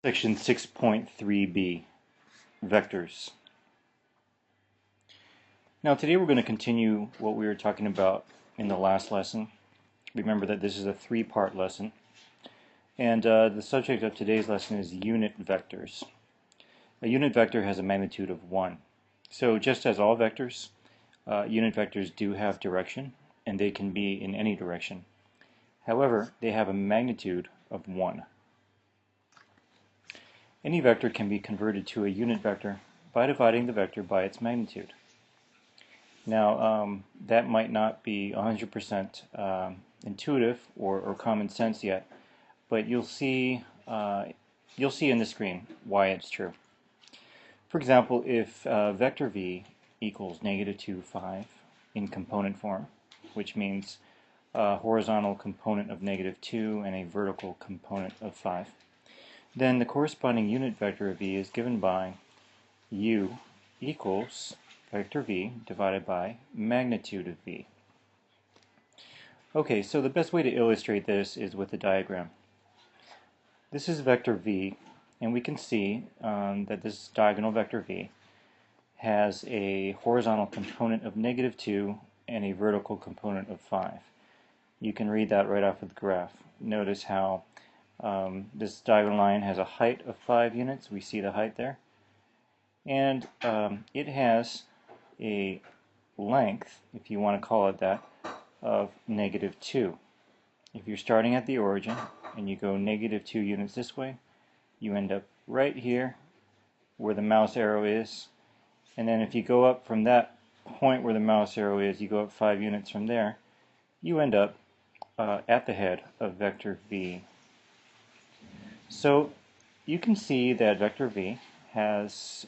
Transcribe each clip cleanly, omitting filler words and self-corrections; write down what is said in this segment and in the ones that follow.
Section 6.3b, Vectors. Now today we're going to continue what we were talking about in the last lesson. Remember that this is a three-part lesson. And the subject of today's lesson is unit vectors. A unit vector has a magnitude of 1. So just as all vectors, unit vectors do have direction, and they can be in any direction. However, they have a magnitude of 1. Any vector can be converted to a unit vector by dividing the vector by its magnitude. Now, that might not be 100% intuitive or common sense yet, but you'll see in the screen why it's true. For example, if vector v equals -2, 5 in component form, which means a horizontal component of -2 and a vertical component of 5, then the corresponding unit vector of v is given by u equals vector v divided by magnitude of v. Okay, so the best way to illustrate this is with a diagram. This is vector v, and we can see that this diagonal vector v has a horizontal component of -2 and a vertical component of 5. You can read that right off of the graph. Notice how this diagonal line has a height of 5 units. We see the height there. And it has a length, if you want to call it that, of -2. If you're starting at the origin and you go -2 units this way, you end up right here where the mouse arrow is. And then if you go up from that point where the mouse arrow is, you go up 5 units from there, you end up at the head of vector v. So you can see that vector v has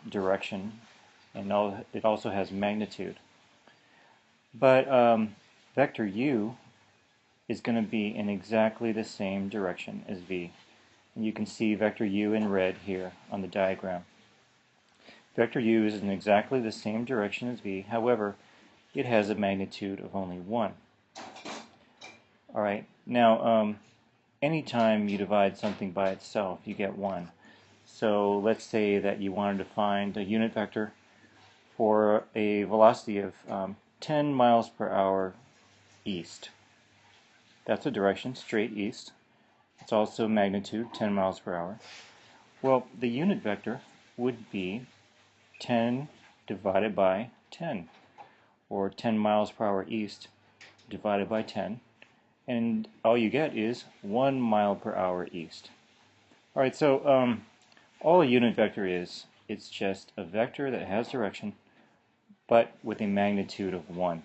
direction, and it also has magnitude. But vector u is going to be in exactly the same direction as v. And you can see vector u in red here on the diagram. Vector u is in exactly the same direction as v, however, it has a magnitude of only 1. Alright, now anytime you divide something by itself, you get 1. So let's say that you wanted to find a unit vector for a velocity of 10 miles per hour east. That's a direction, straight east. It's also magnitude, 10 miles per hour. Well, the unit vector would be 10 divided by 10, or 10 miles per hour east divided by 10. And all you get is 1 mile per hour east. Alright, so all a unit vector is, it's just a vector that has direction, but with a magnitude of 1.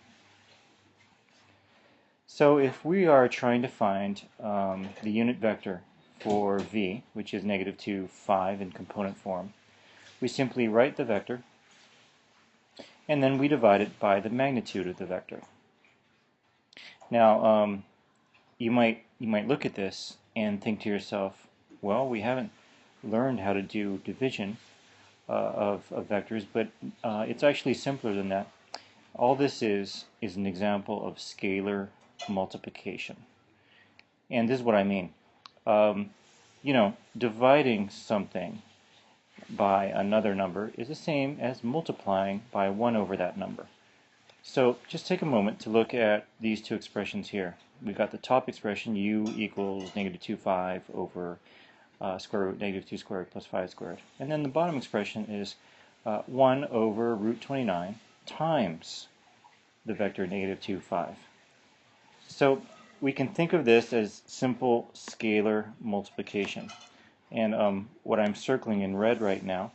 So if we are trying to find the unit vector for v, which is -2, 5 in component form, we simply write the vector, and then we divide it by the magnitude of the vector. Now, you might look at this and think to yourself, well, we haven't learned how to do division of vectors, but it's actually simpler than that. All this is an example of scalar multiplication. And this is what I mean. You know, dividing something by another number is the same as multiplying by 1 over that number. So just take a moment to look at these two expressions here. We've got the top expression, u equals -2, 5 over square root -2 squared plus 5 squared. And then the bottom expression is 1 over root 29 times the vector -2, 5. So we can think of this as simple scalar multiplication. And what I'm circling in red right now,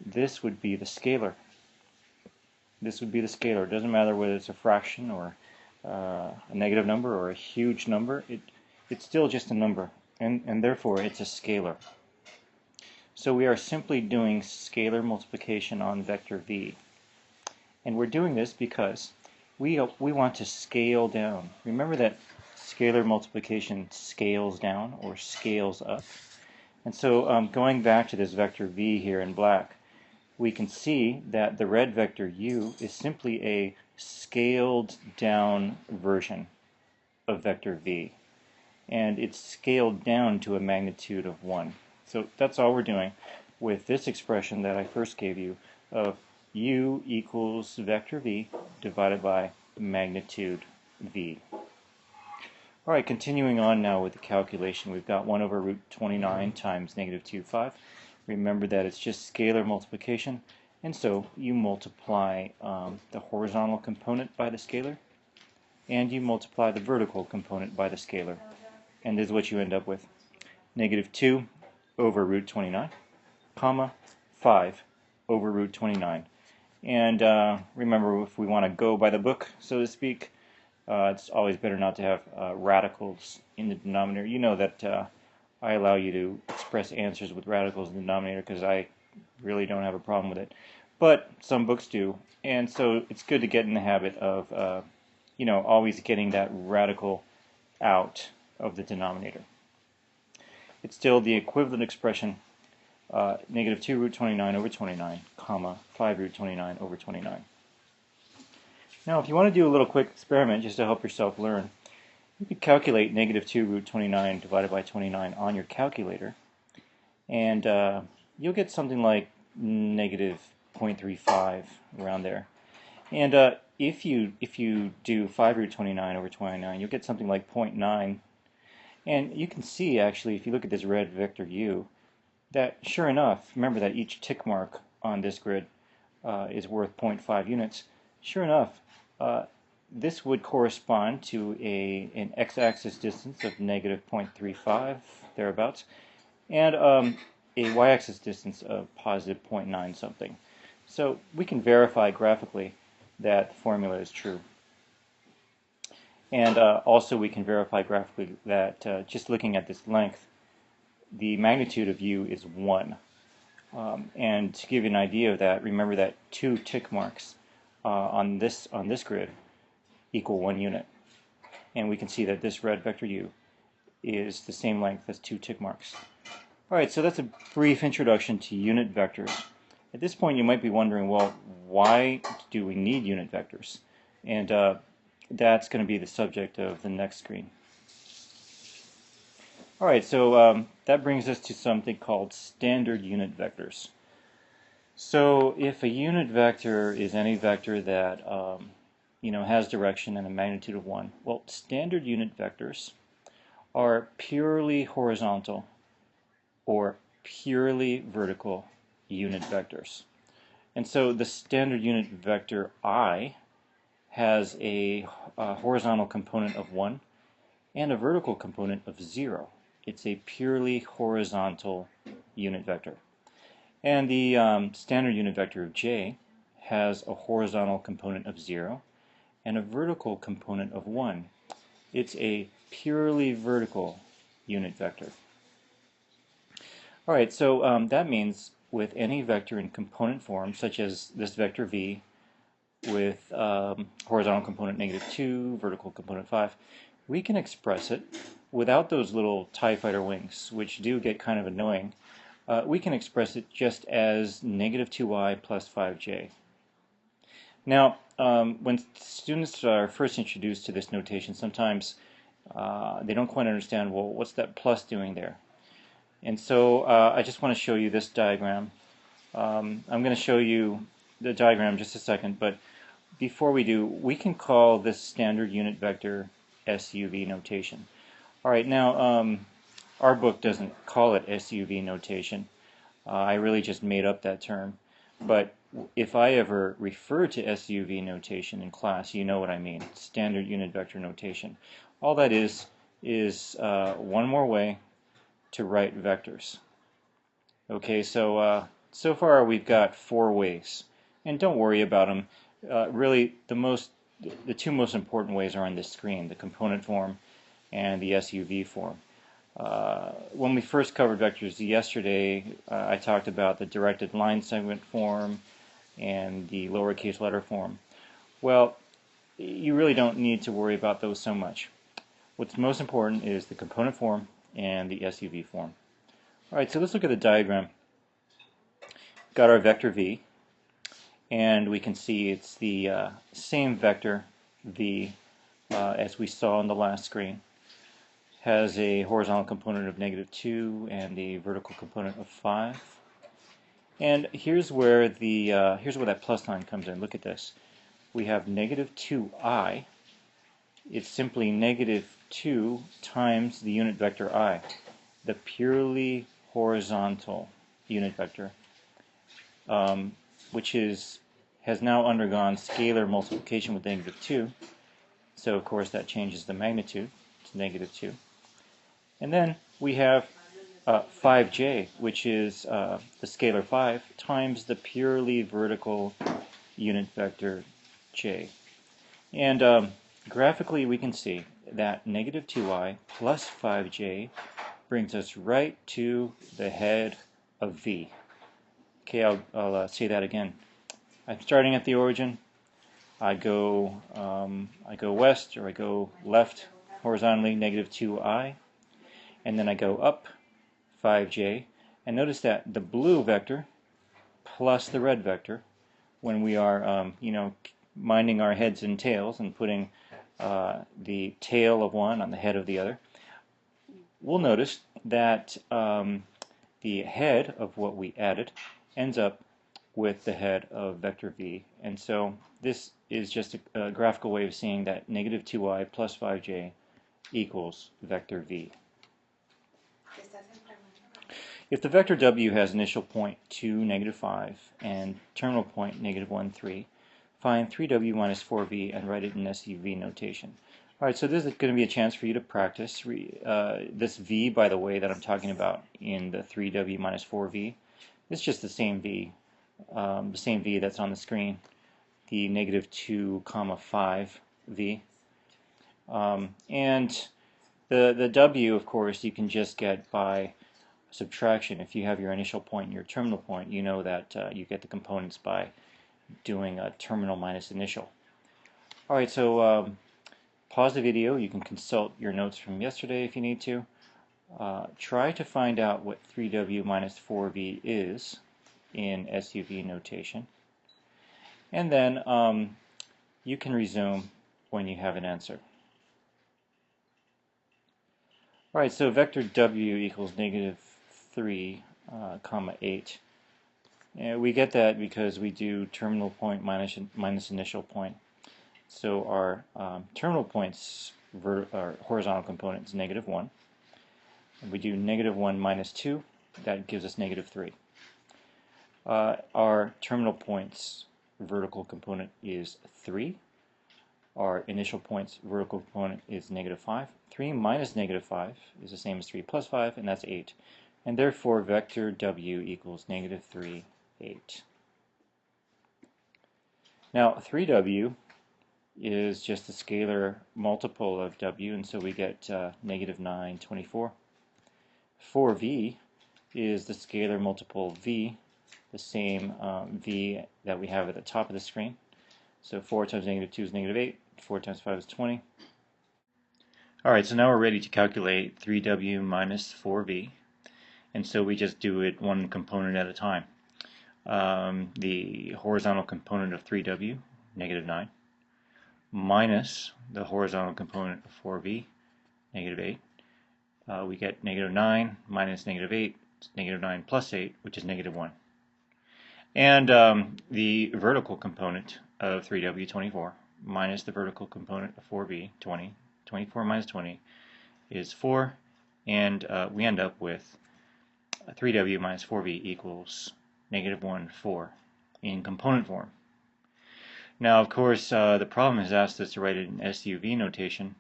this would be the scalar. This would be the scalar. It doesn't matter whether it's a fraction or a negative number or a huge number. It's still just a number, and therefore it's a scalar. So we are simply doing scalar multiplication on vector v. And we're doing this because we want to scale down. Remember that scalar multiplication scales down or scales up. And so going back to this vector v here in black, we can see that the red vector u is simply a scaled down version of vector v. And it's scaled down to a magnitude of 1. So that's all we're doing with this expression that I first gave you of u equals vector v divided by magnitude v. All right, continuing on now with the calculation, we've got 1 over root 29 times negative 2, 5. Remember that it's just scalar multiplication, and so you multiply the horizontal component by the scalar, and you multiply the vertical component by the scalar. And this is what you end up with. Negative 2 over root 29, comma, 5 over root 29. And remember, if we want to go by the book, so to speak, it's always better not to have radicals in the denominator. You know that I allow you to express answers with radicals in the denominator because I really don't have a problem with it. But some books do, and so it's good to get in the habit of, always getting that radical out of the denominator. It's still the equivalent expression, negative 2 root 29 over 29, comma, 5 root 29 over 29. Now, if you want to do a little quick experiment just to help yourself learn, you could calculate negative 2 root 29 divided by 29 on your calculator, and you'll get something like negative 0.35 around there. And if you do 5 root 29 over 29, you'll get something like 0.9. And you can see, actually, if you look at this red vector u, that sure enough, remember that each tick mark on this grid is worth 0.5 units. Sure enough, this would correspond to an x-axis distance of negative 0.35, thereabouts, and a y-axis distance of positive 0.9 something. So we can verify graphically that the formula is true. And also we can verify graphically that just looking at this length, the magnitude of u is 1. And to give you an idea of that, remember that 2 tick marks on this grid equal 1 unit. And we can see that this red vector u is the same length as 2 tick marks. Alright, so that's a brief introduction to unit vectors. At this point you might be wondering, well, why do we need unit vectors? And that's going to be the subject of the next screen. Alright, so that brings us to something called standard unit vectors. So if a unit vector is any vector that has direction and a magnitude of 1, well, standard unit vectors are purely horizontal or purely vertical unit vectors. And so the standard unit vector I has a horizontal component of 1 and a vertical component of 0. It's a purely horizontal unit vector. And the standard unit vector of j has a horizontal component of 0 and a vertical component of 1. It's a purely vertical unit vector. Alright, so that means with any vector in component form, such as this vector v, with horizontal component negative 2, vertical component 5, we can express it without those little TIE fighter wings, which do get kind of annoying. We can express it just as negative 2i plus 5j. Now, when students are first introduced to this notation, sometimes they don't quite understand, well, what's that plus doing there? And so I just want to show you this diagram. I'm going to show you the diagram in just a second, but before we do, we can call this standard unit vector SUV notation. Alright, now our book doesn't call it SUV notation. I really just made up that term. But if I ever refer to SUV notation in class, you know what I mean. Standard unit vector notation. All that is one more way to write vectors. Okay, so so far we've got 4 ways. And don't worry about them. Really, the 2 most important ways are on this screen, the component form and the SUV form. When we first covered vectors yesterday, I talked about the directed line segment form and the lowercase letter form. Well, you really don't need to worry about those so much. What's most important is the component form and the SUV form. Alright, so let's look at the diagram. Got our vector v, and we can see it's the same vector v as we saw on the last screen. has a horizontal component of -2 and the vertical component of 5. And here's where that plus sign comes in. Look at this. We have -2i. It's simply -2 times the unit vector I, the purely horizontal unit vector, which has now undergone scalar multiplication with -2. So of course that changes the magnitude to -2. And then we have 5j, which is the scalar 5 times the purely vertical unit vector j. And graphically we can see that -2i plus 5j brings us right to the head of v. Okay, I'll say that again. I'm starting at the origin. I go west, or I go left horizontally, -2i, and then I go up 5j, and notice that the blue vector plus the red vector, when we are minding our heads and tails and putting the tail of one on the head of the other, we'll notice that the head of what we added ends up with the head of vector v. And so this is just a graphical way of saying that -2i plus 5j equals vector v. If the vector w has initial point 2, -5, and terminal point -1, 3, find 3w minus 4v and write it in SUV notation. Alright, so this is going to be a chance for you to practice. This v, by the way, that I'm talking about in the 3w minus 4v, it's just the same v that's on the screen, the -2, 5v. And the w, of course, you can just get by subtraction. If you have your initial point and your terminal point, you know that you get the components by doing a terminal minus initial. Alright, so pause the video. You can consult your notes from yesterday if you need to. Try to find out what 3w minus 4v is in SUV notation. And then you can resume when you have an answer. Alright, so vector w equals -3, 8. And we get that because we do terminal point minus initial point. So our terminal point's horizontal component is -1. And we do -1 minus 2, that gives us -3. Our terminal point's vertical component is 3. Our initial point's vertical component is -5. 3 minus -5 is the same as 3 plus 5, and that's 8. And therefore vector w equals -3, 8. Now 3w is just a scalar multiple of w, and so we get -9, 24. 4v is the scalar multiple of v, the same v that we have at the top of the screen. So 4 times -2 is -8, 4 times 5 is 20. Alright, so now we're ready to calculate 3w minus 4v, and so we just do it one component at a time. The horizontal component of 3w, -9, minus the horizontal component of 4v, -8. We get -9 minus -8, it's -9 plus 8, which is -1. And the vertical component of 3w, 24, minus the vertical component of 4v, 20. 24 minus 20 is 4, and we end up with 3w minus 4v equals -1, 4 in component form. Now, of course, the problem has asked us to write it in SUV notation,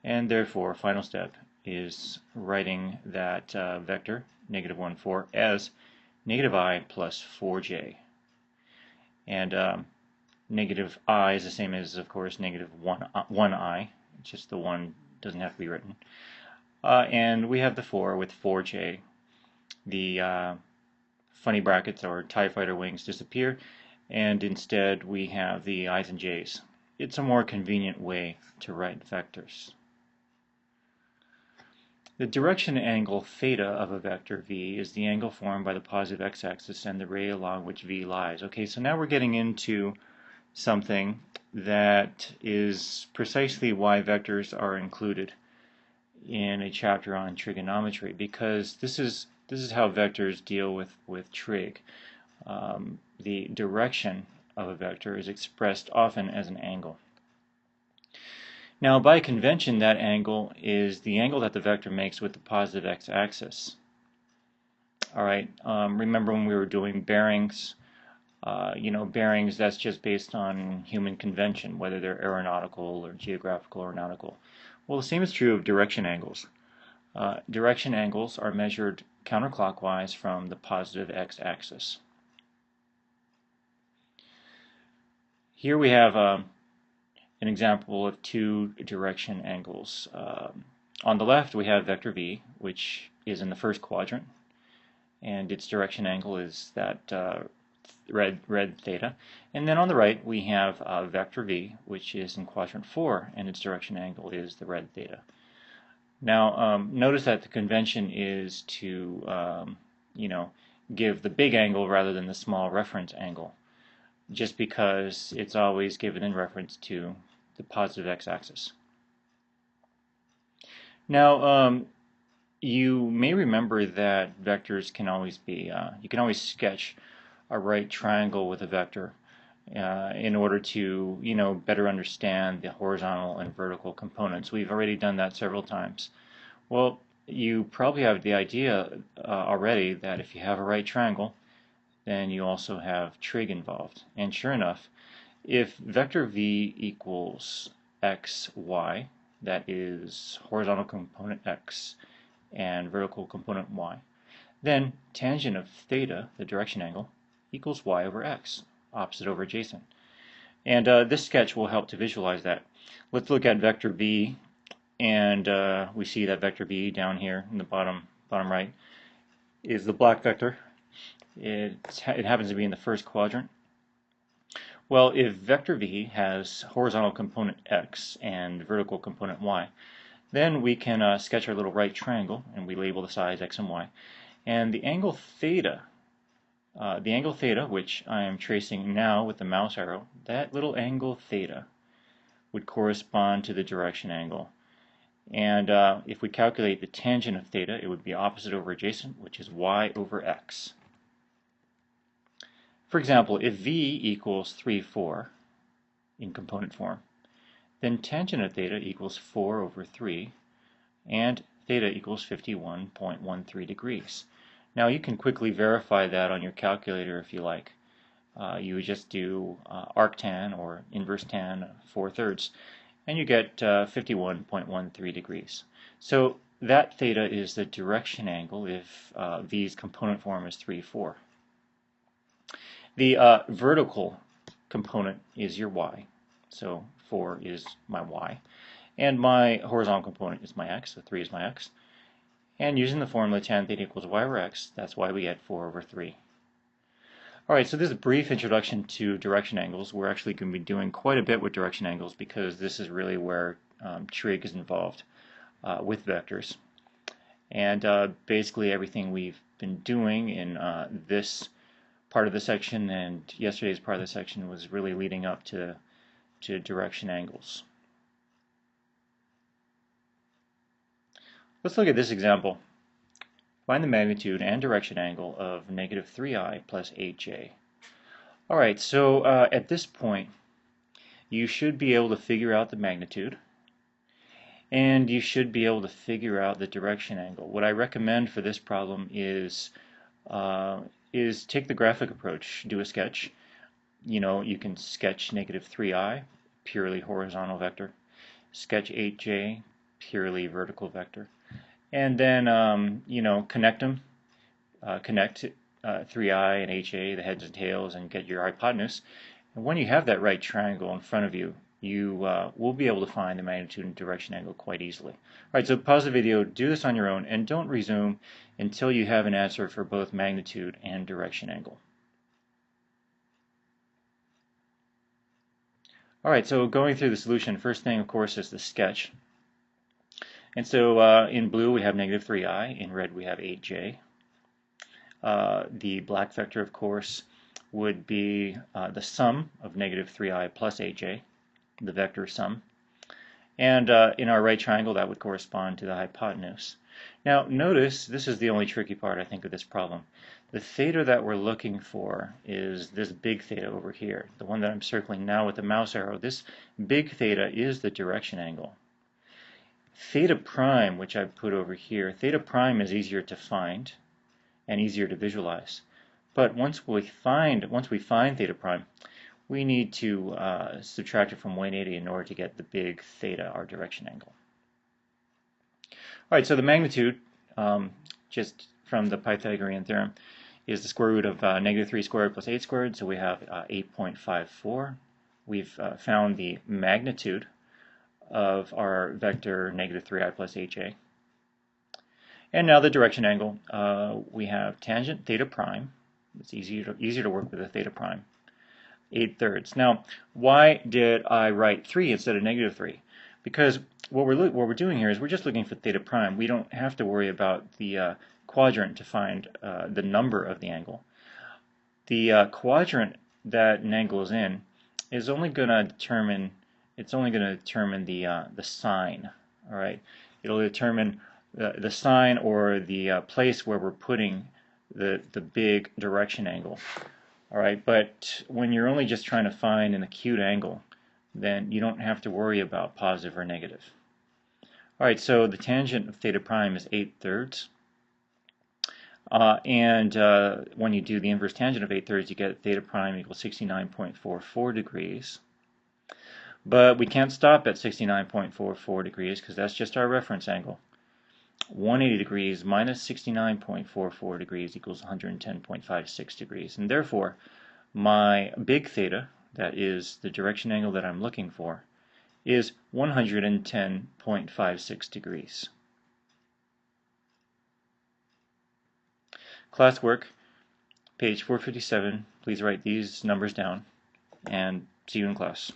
and therefore, final step is writing that vector, -1, 4, as -i plus 4j. And -i is the same as, of course, -1i. It's just the 1 doesn't have to be written. And we have the 4 with 4j. The funny brackets or TIE fighter wings disappear, and instead we have the i's and j's. It's a more convenient way to write vectors. The direction angle theta of a vector v is the angle formed by the positive x-axis and the ray along which v lies. Okay, so now we're getting into something that is precisely why vectors are included in a chapter on trigonometry, because this is how vectors deal with trig. The direction of a vector is expressed often as an angle. Now, by convention, that angle is the angle that the vector makes with the positive x-axis. All right. Remember when we were doing bearings? Bearings, that's just based on human convention, whether they're aeronautical or geographical or nautical. Well, the same is true of direction angles. Direction angles are measured counterclockwise from the positive x-axis. Here we have an example of two direction angles. On the left we have vector v, which is in the first quadrant, and its direction angle is that red theta. And then on the right we have vector v, which is in quadrant 4, and its direction angle is the red theta. Now notice that the convention is to give the big angle rather than the small reference angle, just because it's always given in reference to the positive x-axis. Now you may remember that vectors can always be, you can always sketch a right triangle with a vector in order to better understand the horizontal and vertical components. We've already done that several times. Well, you probably have the idea already that if you have a right triangle, then you also have trig involved. And sure enough, if vector v equals x, y, that is horizontal component x and vertical component y, then tangent of theta, the direction angle, equals y over x, opposite over adjacent. And this sketch will help to visualize that. Let's look at vector v, and we see that vector v down here in the bottom right is the black vector. It happens to be in the first quadrant. Well, if vector v has horizontal component x and vertical component y, then we can sketch our little right triangle, and we label the sides x and y. And the angle theta, which I am tracing now with the mouse arrow, that little angle theta would correspond to the direction angle. And if we calculate the tangent of theta, it would be opposite over adjacent, which is y over x. For example, if v equals 3, 4 in component form, then tangent of theta equals 4 over 3, and theta equals 51.13 degrees. Now you can quickly verify that on your calculator if you like. You would just do arctan or inverse tan 4/3, and you get 51.13 degrees. So that theta is the direction angle if v's component form is 3, 4. The vertical component is your y, so 4 is my y, and my horizontal component is my x, so 3 is my x. And using the formula tan theta equals y over x, that's why we get 4 over 3. Alright, so this is a brief introduction to direction angles. We're actually going to be doing quite a bit with direction angles because this is really where trig is involved with vectors. And basically everything we've been doing in this part of the section and yesterday's part of the section was really leading up to direction angles. Let's look at this example. Find the magnitude and direction angle of negative 3i plus 8j. Alright, so at this point you should be able to figure out the magnitude, and you should be able to figure out the direction angle. What I recommend for this problem is take the graphic approach, do a sketch. You can sketch negative 3i, purely horizontal vector, sketch 8j, purely vertical vector, and then connect them, connect 3i and HA, the heads and tails, and get your hypotenuse. And when you have that right triangle in front of you, you will be able to find the magnitude and direction angle quite easily. Alright, so pause the video, do this on your own, and don't resume until you have an answer for both magnitude and direction angle. Alright, so going through the solution, first thing of course is the sketch. And so in blue we have negative 3i, in red we have 8j. The black vector of course would be the sum of negative 3i plus 8j, the vector sum. And in our right triangle, that would correspond to the hypotenuse. Now notice, this is the only tricky part, I think, of this problem. The theta that we're looking for is this big theta over here, the one that I'm circling now with the mouse arrow. This big theta is the direction angle. Theta prime, which I've put over here, theta prime is easier to find and easier to visualize. But once we find theta prime, we need to subtract it from 180 in order to get the big theta, our direction angle. All right, so the magnitude, just from the Pythagorean theorem, is the square root of -3 squared plus 8 squared, so we have 8.54. We've found the magnitude of our vector -3i plus ha. And now the direction angle, we have tangent theta prime. It's easier to work with a theta prime. 8/3. Now, why did I write 3 instead of -3? Because what we're doing here is we're just looking for theta prime. We don't have to worry about the quadrant to find the number of the angle. The quadrant that an angle is in is only going to determine the sign. All right, it'll determine the sign or the place where we're putting the big direction angle. All right, but when you're only just trying to find an acute angle, then you don't have to worry about positive or negative. All right, so the tangent of theta prime is 8/3. And when you do the inverse tangent of 8/3, you get theta prime equals 69.44 degrees. But we can't stop at 69.44 degrees because that's just our reference angle. 180 degrees minus 69.44 degrees equals 110.56 degrees. And therefore, my big theta, that is the direction angle that I'm looking for, is 110.56 degrees. Classwork, page 457. Please write these numbers down, and see you in class.